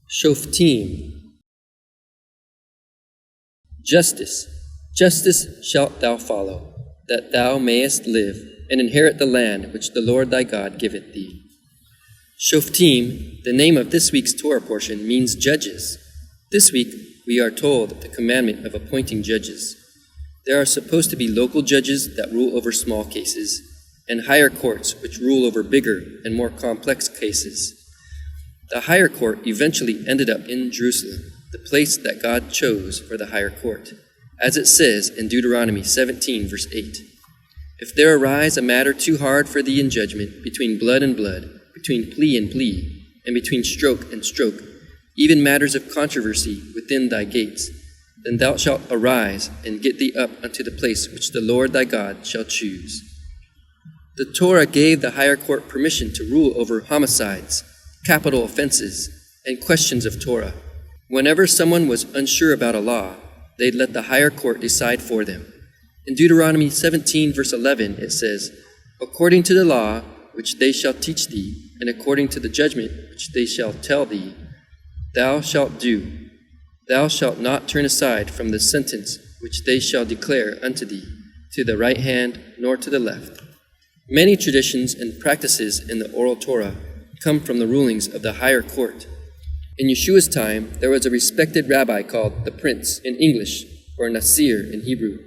Shoftim. Justice shalt thou follow, that thou mayest live and inherit the land which the Lord thy God giveth thee. Shoftim, the name of this week's Torah portion, means judges. This week, we are told the commandment of appointing judges. There are supposed to be local judges that rule over small cases, and higher courts which rule over bigger and more complex cases. The higher court eventually ended up in Jerusalem, the place that God chose for the higher court, as it says in Deuteronomy 17, verse 8. If there arise a matter too hard for thee in judgment, between blood and blood, between plea and plea, and between stroke and stroke, even matters of controversy within thy gates, then thou shalt arise and get thee up unto the place which the Lord thy God shall choose. The Torah gave the higher court permission to rule over homicides, capital offenses, and questions of Torah. Whenever someone was unsure about a law, they'd let the higher court decide for them. In Deuteronomy 17, verse 11, it says, "According to the law which they shall teach thee, and according to the judgment which they shall tell thee, thou shalt do. Thou shalt not turn aside from the sentence which they shall declare unto thee, to the right hand nor to the left." Many traditions and practices in the oral Torah come from the rulings of the higher court. In Yeshua's time, there was a respected rabbi called the Prince in English, or Nasir in Hebrew.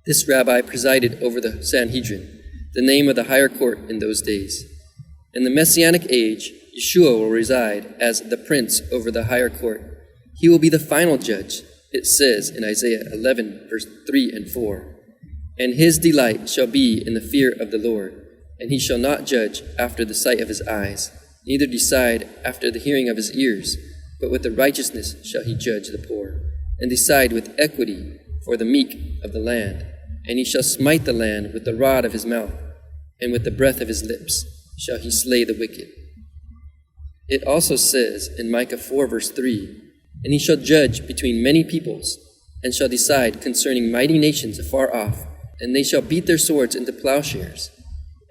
This rabbi presided over the Sanhedrin, the name of the higher court in those days. In the Messianic age, Yeshua will reside as the Prince over the higher court. He will be the final judge, it says in Isaiah 11, verse 3 and 4. "And his delight shall be in the fear of the Lord, and he shall not judge after the sight of his eyes, neither decide after the hearing of his ears, but with the righteousness shall he judge the poor, and decide with equity for the meek of the land. And he shall smite the land with the rod of his mouth, and with the breath of his lips shall he slay the wicked." It also says in Micah 4, verse 3, "And he shall judge between many peoples, and shall decide concerning mighty nations afar off, and they shall beat their swords into plowshares,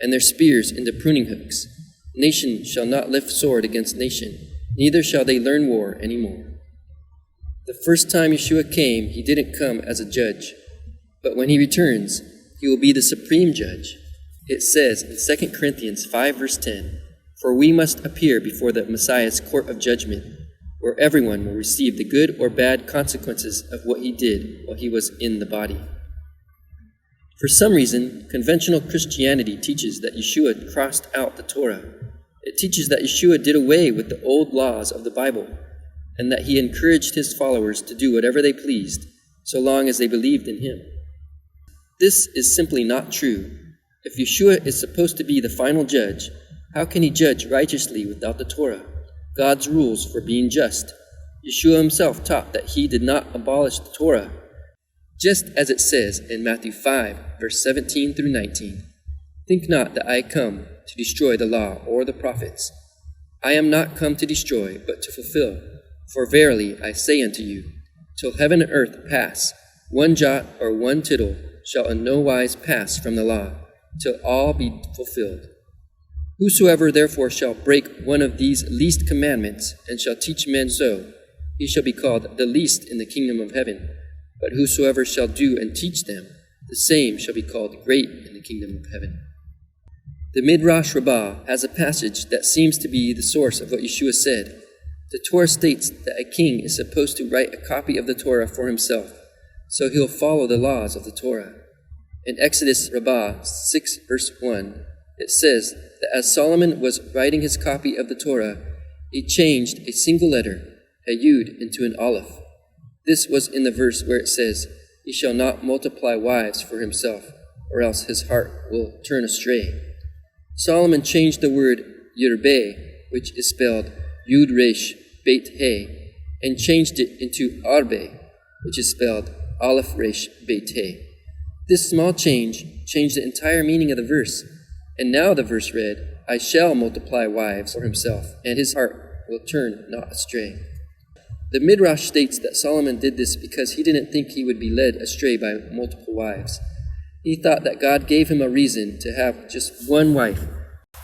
and their spears into pruning hooks. Nation shall not lift sword against nation, neither shall they learn war any more." The first time Yeshua came, he didn't come as a judge, but when he returns, he will be the supreme judge. It says in 2 Corinthians 5, verse 10, "For we must appear before the Messiah's court of judgment, where everyone will receive the good or bad consequences of what he did while he was in the body." For some reason, conventional Christianity teaches that Yeshua crossed out the Torah. It teaches that Yeshua did away with the old laws of the Bible, and that he encouraged his followers to do whatever they pleased, so long as they believed in him. This is simply not true. If Yeshua is supposed to be the final judge, how can he judge righteously without the Torah, God's rules for being just? Yeshua himself taught that he did not abolish the Torah, just as it says in Matthew 5, verse 17 through 19, "Think not that I come to destroy the law or the prophets. I am not come to destroy, but to fulfill. For verily I say unto you, till heaven and earth pass, one jot or one tittle shall in no wise pass from the law, till all be fulfilled. Whosoever therefore shall break one of these least commandments, and shall teach men so, he shall be called the least in the kingdom of heaven. But whosoever shall do and teach them, the same shall be called great in the kingdom of heaven." The Midrash Rabbah has a passage that seems to be the source of what Yeshua said. The Torah states that a king is supposed to write a copy of the Torah for himself, so he'll follow the laws of the Torah. In Exodus Rabbah 6, verse 1, it says that as Solomon was writing his copy of the Torah, he changed a single letter, a yud, into an aleph. This was in the verse where it says, "He shall not multiply wives for himself, or else his heart will turn astray." Solomon changed the word yirbeh, which is spelled Yud Resh Beit He, and changed it into Arbe, which is spelled Aleph Resh Beit He. This small change changed the entire meaning of the verse, and now the verse read, "I shall multiply wives for himself, and his heart will turn not astray." The Midrash states that Solomon did this because he didn't think he would be led astray by multiple wives. He thought that God gave him a reason to have just one wife,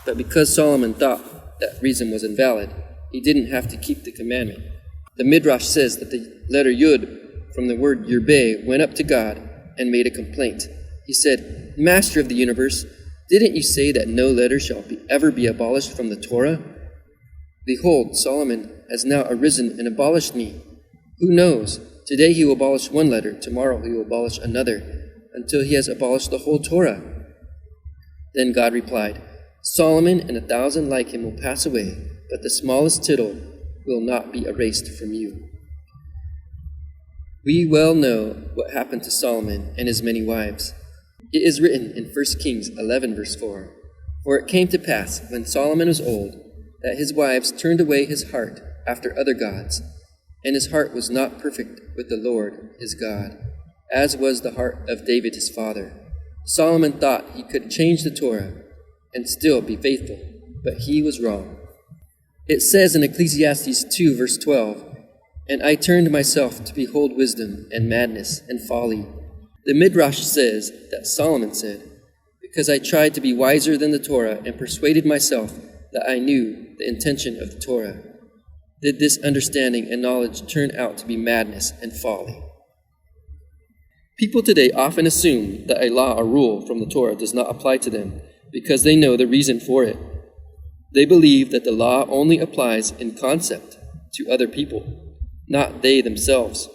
but because Solomon thought that reason was invalid, he didn't have to keep the commandment. The Midrash says that the letter Yud from the word Yerbeh went up to God and made a complaint. He said, "Master of the universe, didn't you say that no letter shall ever be abolished from the Torah? Behold, Solomon has now arisen and abolished me. Who knows? Today he will abolish one letter, tomorrow he will abolish another, until he has abolished the whole Torah." Then God replied, "Solomon and 1,000 like him will pass away, but the smallest tittle will not be erased from you." We well know what happened to Solomon and his many wives. It is written in 1 Kings 11, verse 4, "For it came to pass, when Solomon was old, that his wives turned away his heart after other gods, and his heart was not perfect with the Lord his God, as was the heart of David his father. Solomon thought he could change the Torah and still be faithful, but he was wrong." It says in Ecclesiastes 2, verse 12, "And I turned myself to behold wisdom and madness and folly." The Midrash says that Solomon said, "Because I tried to be wiser than the Torah and persuaded myself that I knew the intention of the Torah, did this understanding and knowledge turn out to be madness and folly." People today often assume that a law or rule from the Torah does not apply to them because they know the reason for it. They believe that the law only applies in concept to other people, not they themselves.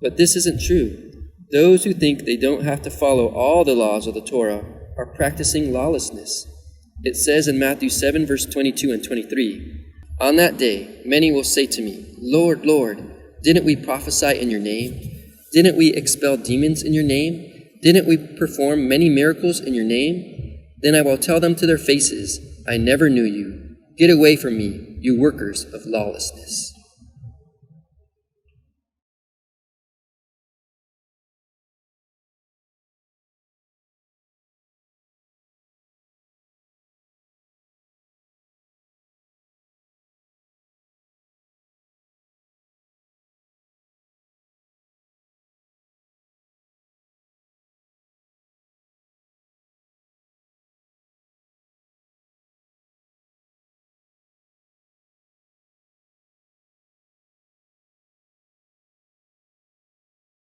But this isn't true. Those who think they don't have to follow all the laws of the Torah are practicing lawlessness. It says in Matthew 7, verse 22 and 23, "On that day, many will say to me, 'Lord, Lord, didn't we prophesy in your name? Didn't we expel demons in your name? Didn't we perform many miracles in your name?' Then I will tell them to their faces, 'I never knew you. Get away from me, you workers of lawlessness.'"